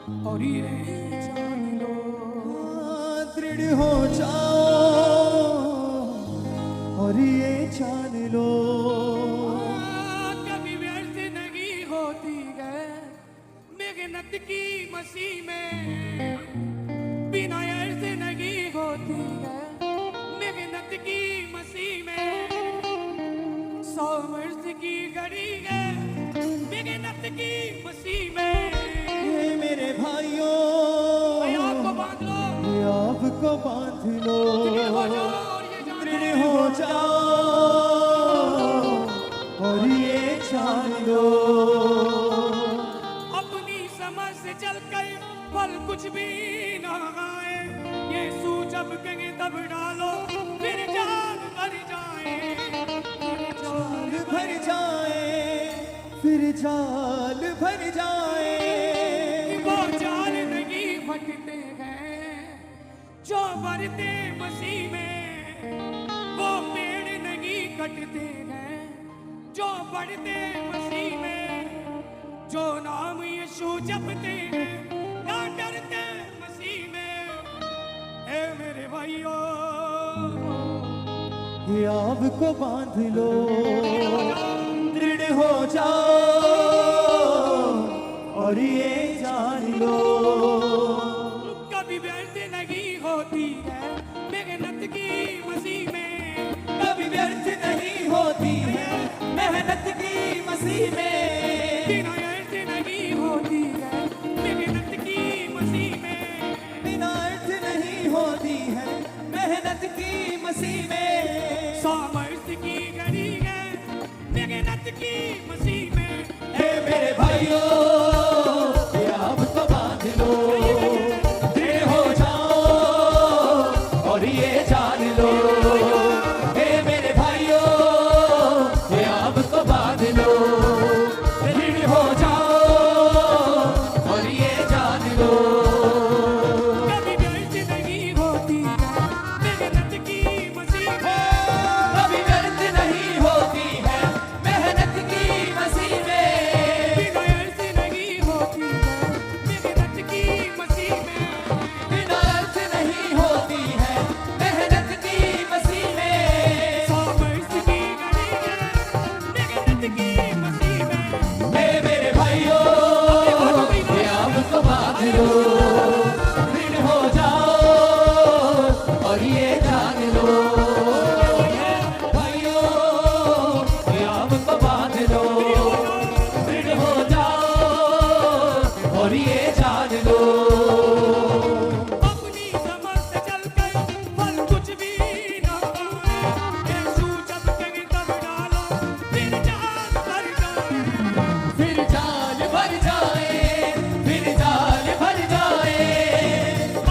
और ये जान लो, दृढ़ हो जाओ और ये जान लो, कभी व्यर्थ नहीं होती है मेहनत की मसीह में, बिना अर्थ नहीं होती है मेहनत की मसीह में, 100 वर्ष की घड़ी है मेहनत की मसीह में। ये मेरे भाइयों आपको बांध लो, ये आपको बांध लो, दृढ़ हो जाओ और ये जान दृढ़ हो जाओ और ये जान लो। लो, अपनी समझ से चलकर फल कुछ भी ना आए, यीशु जब कहे तब डालो, फिर जान भर जाए, जाल भर जाए, फिर जाल भर जाए, वो जाल नहीं फटते हैं जो भरते मसीह में, वो पेड़ नहीं कटते हैं जो बढ़ते मसीह में, जो नाम यीशु जपते हैं ना डरते मसीह में। ए मेरे भाइयों, ये आपको बांध लो, दृढ़ हो जाओ और ये जान लो, कभी व्यर्थ नहीं होती है मेहनत की मसीह में, कभी व्यर्थ नहीं होती है मेहनत की मसीह में, बिना अर्थ नहीं होती है मेहनत की मसीह में, बिना अर्थ नहीं होती है मेहनत की मसीह में, सामर्थ्य की घड़ी है मेहनत की मसीह में। हे मेरे भाइयों ये आपको बांध लो, दृढ़ हो जाओ और ये जान लो, हे मेरे भाइयों ये आपको बांध लो, दृढ़ हो जाओ और ये जान लो, कभी व्यर्थ नहीं होती है मेहनत की मसीह में, कभी व्यर्थ नहीं होती है मेहनत की मसीह में, बिना अर्थ नहीं होती है मेहनत की मसीह में, बिना अर्थ नहीं होती है मेहनत की मसीह में, सामर्थ्य की घड़ी है मेहनत की मसीह में। हे मेरे भाइयों ये आपको बांध लो, दृढ़ हो जाओ और ये जान लो, भाइयों ये आपको बांध लो, दृढ़ हो जाओ और ये जान लो, अपनी समझ से चलकर फल कुछ भी ना आए, यीशु जब कहे तब डालो, फिर जान भर जाए, फिर जाल भर जाए, फिर जाल भर जाए,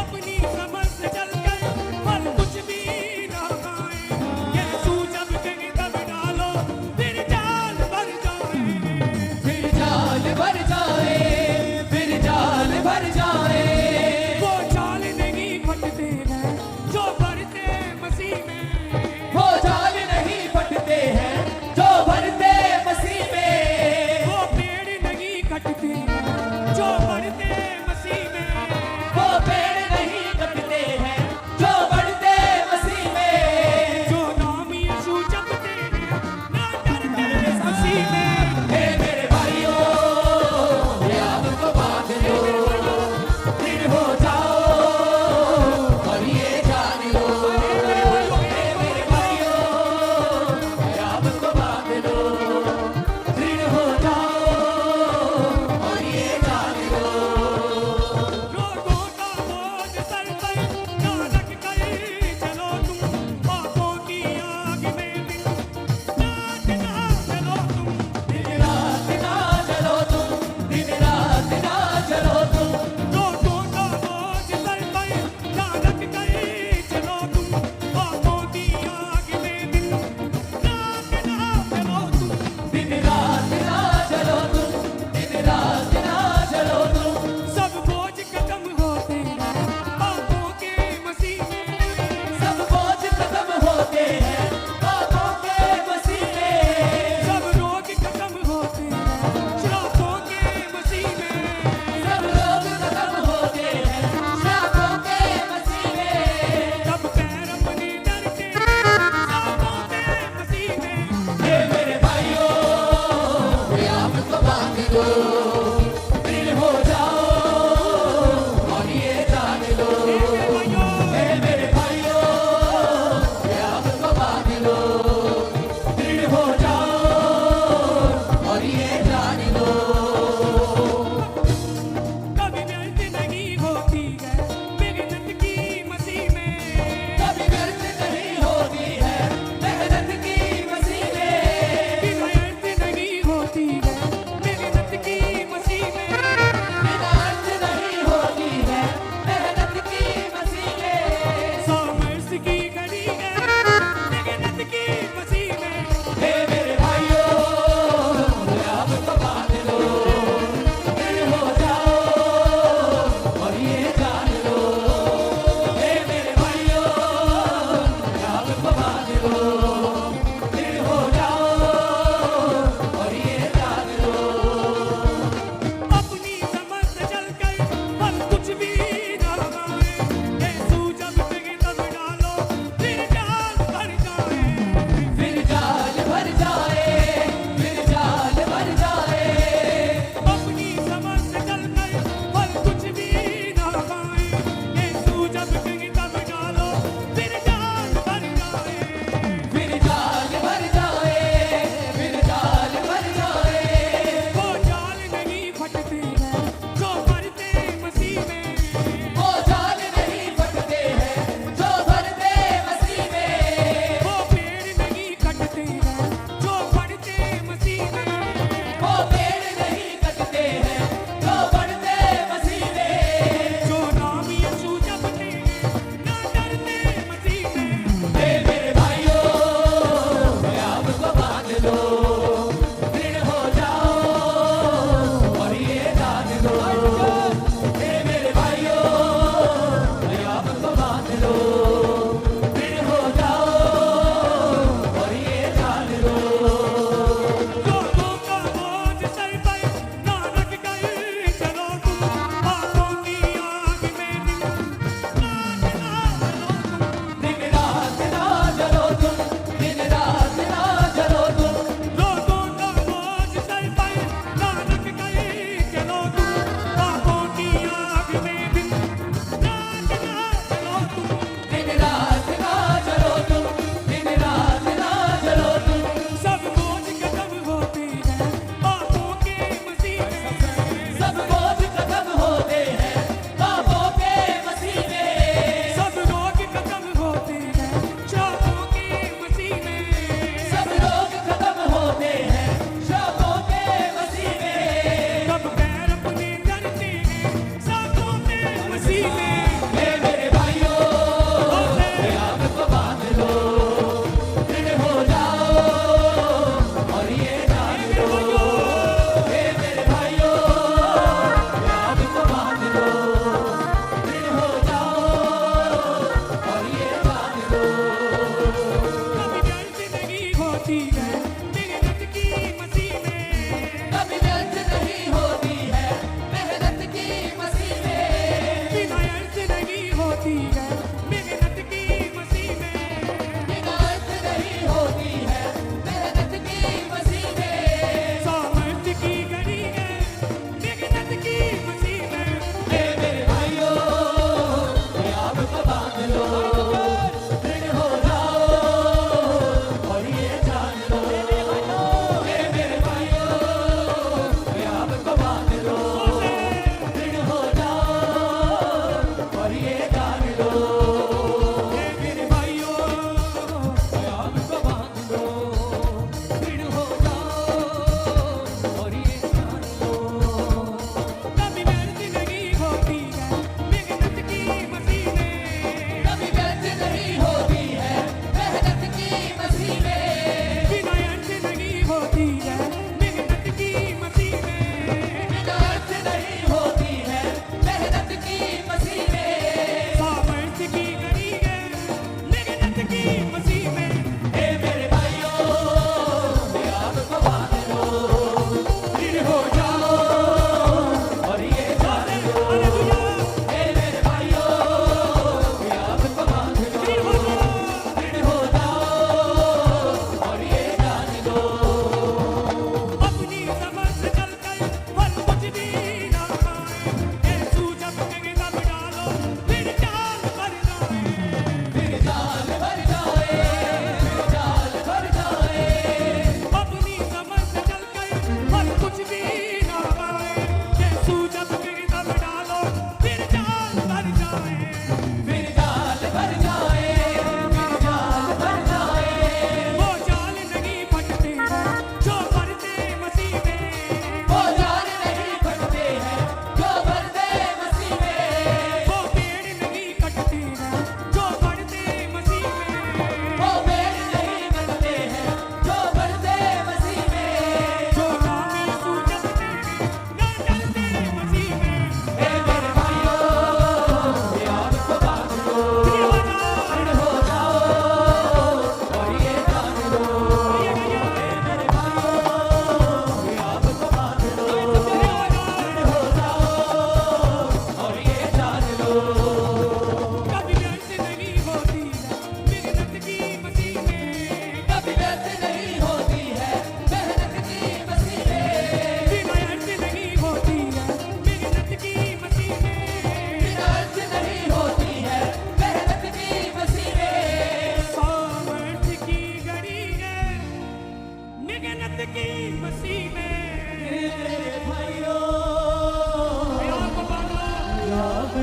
अपनी समझ से चलकर फल कुछ भी ना आए, यीशु जब कहे तब डालो, फिर जान भर जाए, फिर जाल भर जाए, फिर जाल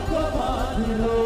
को बांध लो